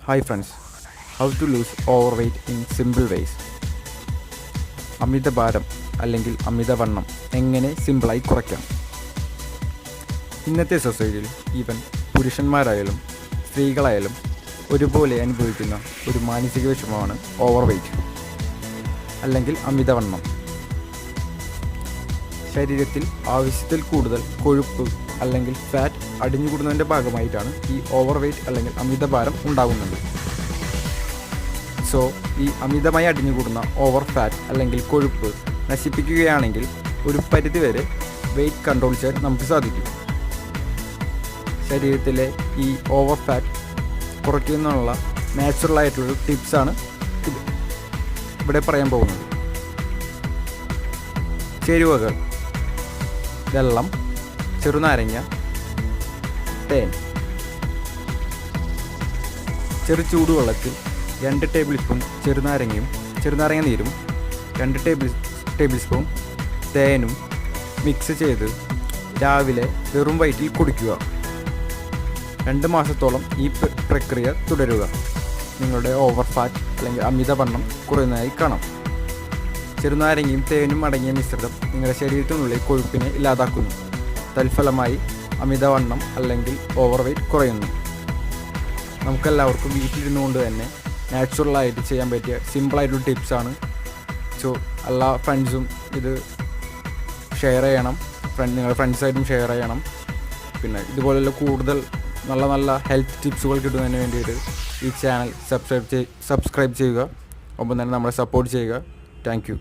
Hi friends, how to lose overweight in simple ways. അമിതഭാരം അല്ലെങ്കിൽ അമിതവണ്ണം എങ്ങനെ സിമ്പിളായി കുറയ്ക്കാം? ഇന്നത്തെ സൊസൈറ്റിയിൽ ഈവൻ പുരുഷന്മാരായാലും സ്ത്രീകളായാലും ഒരുപോലെ അനുഭവിക്കുന്ന ഒരു മാനസിക വിഷമമാണ് ഓവർവെയ്റ്റ് അല്ലെങ്കിൽ അമിതവണ്ണം. ശരീരത്തിൽ ആവശ്യത്തിൽ കൂടുതൽ കൊഴുപ്പ് അല്ലെങ്കിൽ ഫാറ്റ് അടിഞ്ഞുകൂടുന്നതിൻ്റെ ഭാഗമായിട്ടാണ് ഈ ഓവർവെയ്റ്റ് അല്ലെങ്കിൽ അമിതഭാരം ഉണ്ടാകുന്നത്. സോ ഈ അമിതമായി അടിഞ്ഞുകൂടുന്ന ഓവർ ഫാറ്റ് അല്ലെങ്കിൽ കൊഴുപ്പ് നശിപ്പിക്കുകയാണെങ്കിൽ ഒരു പരിധിവരെ വെയ്റ്റ് കൺട്രോൾ ചെയ്യാൻ നമുക്ക് സാധിക്കും. ശരീരത്തിലെ ഈ ഓവർ ഫാറ്റ് കുറയ്ക്കുന്നതിനുള്ള നാച്ചുറലായിട്ടുള്ളൊരു ടിപ്സാണ് ഇവിടെ പറയാൻ പോകുന്നത്. ചേരുവകൾ: വെള്ളം, ചെറുനാരങ്ങ, തേൻ. ചൂടുവെള്ളത്തിൽ 2 ടേബിൾ സ്പൂൺ ചെറുനാരങ്ങ നീരും 2 ടേബിൾ സ്പൂൺ തേനും മിക്സ് ചെയ്ത് രാവിലെ വെറും വയറ്റിൽ കുടിക്കുക. 2 മാസത്തോളം ഈ പ്രക്രിയ തുടരുക. നിങ്ങളുടെ ഓവർ ഫാറ്റ് അല്ലെങ്കിൽ അമിതവണ്ണം കുറയുന്നതായി കാണാം. ചെറുനാരങ്ങയും തേനും അടങ്ങിയ മിശ്രിതം നിങ്ങളുടെ ശരീരത്തിനുള്ളിൽ കൊഴുപ്പിനെ ഇല്ലാതാക്കുന്നു. തൽഫലമായി അമിതവണ്ണം അല്ലെങ്കിൽ ഓവർവെയ്റ്റ് കുറയുന്നു. നമുക്കെല്ലാവർക്കും വീട്ടിലിരുന്നു കൊണ്ട് തന്നെ നാച്ചുറലായിട്ട് ചെയ്യാൻ പറ്റിയ സിമ്പിളായിട്ടൊരു ടിപ്സാണ്. സോ എല്ലാ ഫ്രണ്ട്സും ഇത് ഷെയർ ചെയ്യണം, നിങ്ങളുടെ ഫ്രണ്ട്സായിട്ടും ഷെയർ ചെയ്യണം. പിന്നെ ഇതുപോലുള്ള കൂടുതൽ നല്ല നല്ല ഹെൽത്ത് ടിപ്സുകൾ കിട്ടുന്നതിന് വേണ്ടിയിട്ട് ഈ ചാനൽ സബ്സ്ക്രൈബ് ചെയ്യുക. ഒപ്പം തന്നെ നമ്മളെ സപ്പോർട്ട് ചെയ്യുക. Thank you.